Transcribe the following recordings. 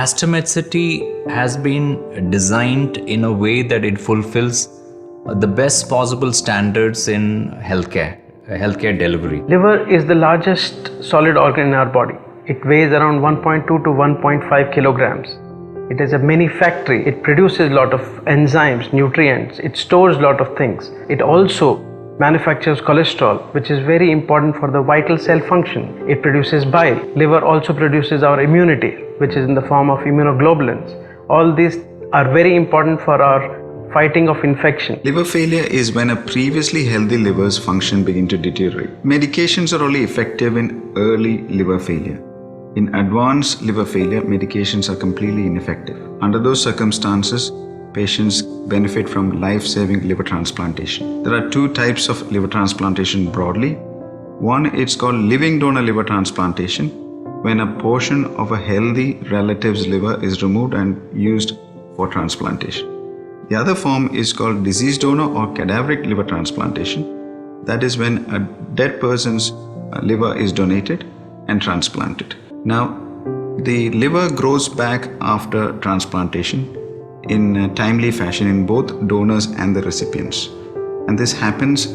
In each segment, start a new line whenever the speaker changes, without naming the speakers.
Aster Medcity has been designed in a way that it fulfills the best possible standards in healthcare delivery.
Liver is the largest solid organ in our body. It weighs around 1.2 to 1.5 kilograms. It is a mini factory. It produces a lot of enzymes, nutrients. It stores a lot of things. It also manufactures cholesterol, which is very important for the vital cell function. It produces bile. Liver also produces our immunity, which is in the form of immunoglobulins. All these are very important for our fighting of infection.
Liver failure is when a previously healthy liver's function begin to deteriorate. Medications are only effective in early liver failure. In advanced liver failure, medications are completely ineffective. Under those circumstances, patients benefit from life-saving liver transplantation. There are two types of liver transplantation broadly. One is called living donor liver transplantation, when a portion of a healthy relative's liver is removed and used for transplantation. The other form is called disease donor or cadaveric liver transplantation. That is when a dead person's liver is donated and transplanted. Now, the liver grows back after transplantation in a timely fashion in both donors and the recipients. And this happens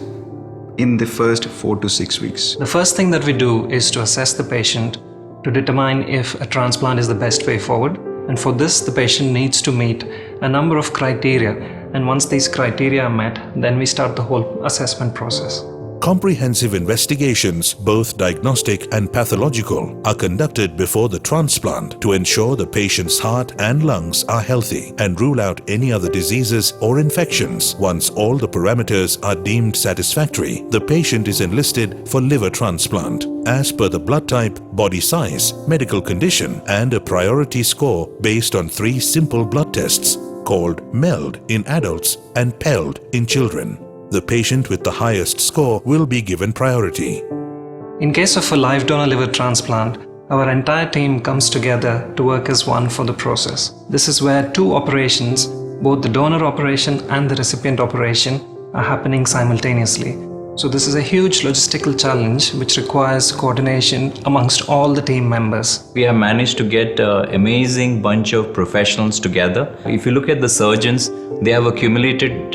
in the first 4 to 6 weeks.
The first thing that we do is to assess the patient to determine if a transplant is the best way forward. And for this, the patient needs to meet a number of criteria. And once these criteria are met, then we start the whole assessment process.
Comprehensive investigations, both diagnostic and pathological, are conducted before the transplant to ensure the patient's heart and lungs are healthy and rule out any other diseases or infections. Once all the parameters are deemed satisfactory, the patient is enlisted for liver transplant as per the blood type, body size, medical condition, and a priority score based on 3 simple blood tests called MELD in adults and PELD in children. The patient with the highest score will be given priority.
In case of a live donor liver transplant, our entire team comes together to work as one for the process. This is where 2 operations, both the donor operation and the recipient operation, are happening simultaneously. So this is a huge logistical challenge which requires coordination amongst all the team members.
We have managed to get an amazing bunch of professionals together. If you look at the surgeons, they have accumulated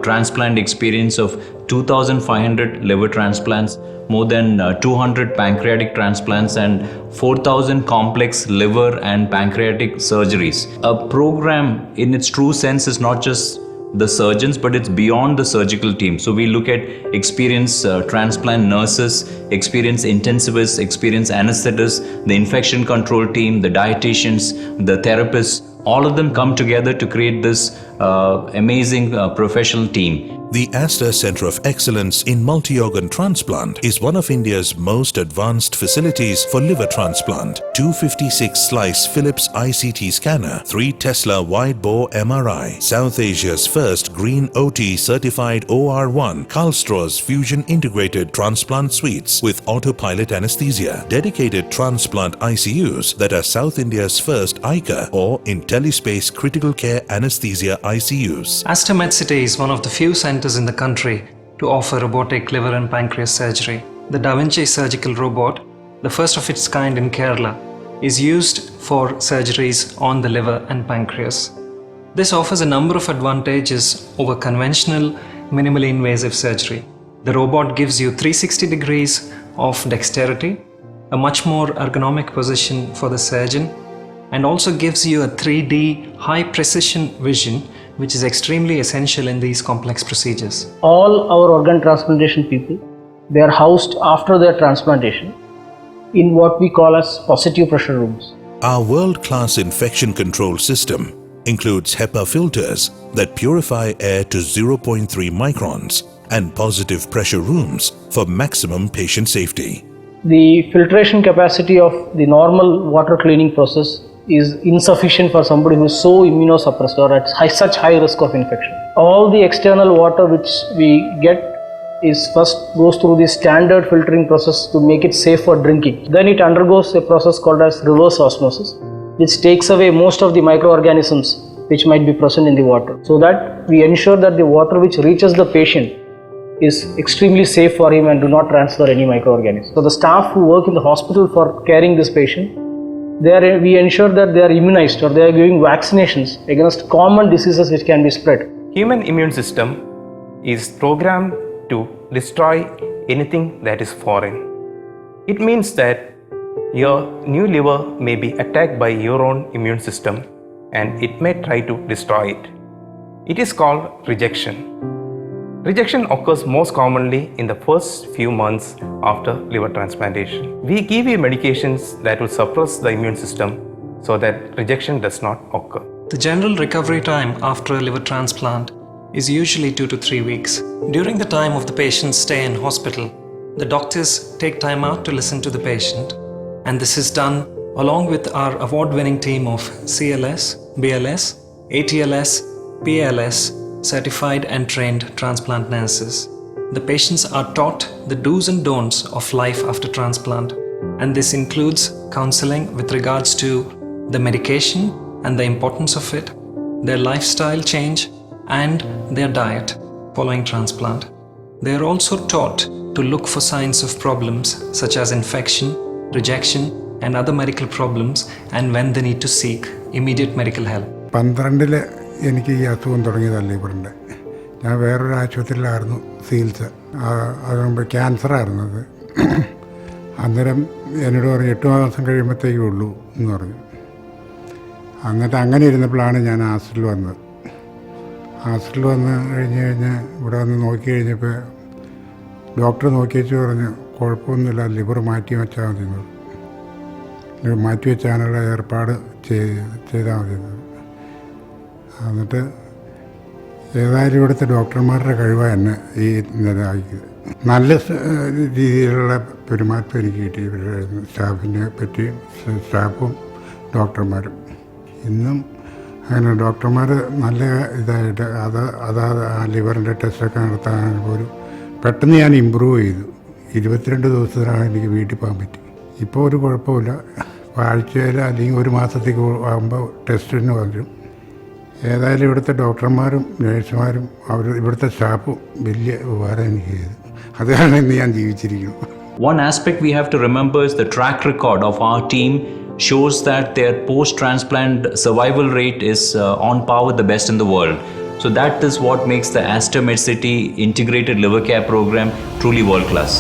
transplant experience of 2,500 liver transplants, more than 200 pancreatic transplants, and 4,000 complex liver and pancreatic surgeries. A program in its true sense is not just the surgeons, but it's beyond the surgical team. So we look at experienced transplant nurses, experienced intensivists, experienced anesthetists, the infection control team, the dietitians, the therapists. All of them come together to create this amazing professional team.
The Aster Center of Excellence in Multi-Organ Transplant is one of India's most advanced facilities for liver transplant. 256-slice Philips ICT scanner, 3 Tesla wide-bore MRI, South Asia's first green OT certified OR1, Karlsruhe's fusion integrated transplant suites with autopilot anesthesia, dedicated transplant ICUs that are South India's first ICA or IntelliSpace critical care anesthesia ICUs.
Aster Medcity is one of the few centers in the country to offer robotic liver and pancreas surgery. The Da Vinci surgical robot, the first of its kind in Kerala, is used for surgeries on the liver and pancreas. This offers a number of advantages over conventional, minimally invasive surgery. The robot gives you 360 degrees of dexterity, a much more ergonomic position for the surgeon, and also gives you a 3D high precision vision, which is extremely essential in these complex procedures.
All our organ transplantation people, they are housed after their transplantation in what we call as positive pressure rooms.
Our world-class infection control system includes HEPA filters that purify air to 0.3 microns and positive pressure rooms for maximum patient safety.
The filtration capacity of the normal water cleaning process is insufficient for somebody who is so immunosuppressed or at such high risk of infection. All the external water which we get is first goes through the standard filtering process to make it safe for drinking. Then it undergoes a process called as reverse osmosis, which takes away most of the microorganisms which might be present in the water, so that we ensure that the water which reaches the patient is extremely safe for him and do not transfer any microorganisms. So the staff who work in the hospital for caring this patient we ensure that they are immunized or they are giving vaccinations against common diseases which can be spread.
Human immune system is programmed to destroy anything that is foreign. It means that your new liver may be attacked by your own immune system and it may try to destroy it. It is called rejection. Rejection occurs most commonly in the first few months after liver transplantation. We give you medications that will suppress the immune system so that rejection does not occur.
The general recovery time after a liver transplant is usually 2 to 3 weeks. During the time of the patient's stay in hospital, the doctors take time out to listen to the patient, and this is done along with our award-winning team of CLS, BLS, ATLS, PALS, certified and trained transplant nurses. The patients are taught the do's and don'ts of life after transplant, and this includes counseling with regards to the medication and the importance of it, their lifestyle change, and their diet following transplant. They are also taught to look for signs of problems such as infection, rejection, and other medical problems, and when they need to seek immediate medical help.
12-ൽ എനിക്ക് ഈ അസുഖം തുടങ്ങിയതല്ല ലിവറിൻ്റെ. ഞാൻ വേറൊരു ആശുപത്രിയിലായിരുന്നു ചികിത്സ. അതുകൊണ്ട് ക്യാൻസറായിരുന്നു അത്. അന്നേരം എന്നോട് പറഞ്ഞു 8 മാസം കഴിയുമ്പോഴത്തേക്കേ ഉള്ളൂ എന്ന് പറഞ്ഞു. എന്നിട്ട് അങ്ങനെ ഇരുന്നപ്പോഴാണ് ഞാൻ ആസ്റ്ററിൽ വന്നത്. ആസ്റ്ററിൽ വന്ന് കഴിഞ്ഞ് ഇവിടെ വന്ന് നോക്കി കഴിഞ്ഞപ്പോൾ ഡോക്ടർ നോക്കിയേച്ച് പറഞ്ഞു കുഴപ്പമൊന്നുമില്ല, ലിവർ മാറ്റി വെച്ചാൽ മതി എന്ന്. മാറ്റി വെച്ചാനുള്ള ഏർപ്പാട് ചെയ്താൽ മതി എന്ന്. എന്നിട്ട് ഏതായാലും ഇവിടുത്തെ ഡോക്ടർമാരുടെ കഴിവാണ് എന്നെ ഈ നിലയാക്കിയത്. നല്ല രീതിയിലുള്ള പെരുമാറ്റം എനിക്ക് കിട്ടി. ഇവരുടെ സ്റ്റാഫിനെ പറ്റിയും സ്റ്റാഫും ഡോക്ടർമാരും ഇന്നും അങ്ങനെ ഡോക്ടർമാർ നല്ല ഇതായിട്ട് ആ ലിവറിൻ്റെ ടെസ്റ്റൊക്കെ നടത്താൻ പോലും പെട്ടെന്ന് ഞാൻ ഇമ്പ്രൂവ് ചെയ്തു. 22 ദിവസത്തിനാണ് എനിക്ക് വീട്ടിൽ പോകാൻ പറ്റി. ഇപ്പോൾ ഒരു കുഴപ്പമില്ല. ആഴ്ചയിൽ അല്ലെങ്കിൽ ഒരു മാസത്തേക്ക് ആകുമ്പോൾ ടെസ്റ്റിന് വരും. ഏതായാലും ഇവിടുത്തെ ഡോക്ടർമാരും നേഴ്സുമാരും ഇവിടുത്തെ സ്റ്റാഫും വലിയ ഉപകാരം എനിക്ക് ചെയ്തു. അതാണ് ഇന്ന് ഞാൻ ജീവിച്ചിരിക്കുന്നത്.
One aspect we have to remember is the track record of our team shows that their post-transplant survival rate is on par with the best in the world. So that is what makes the Aster Medcity integrated liver care program truly world class.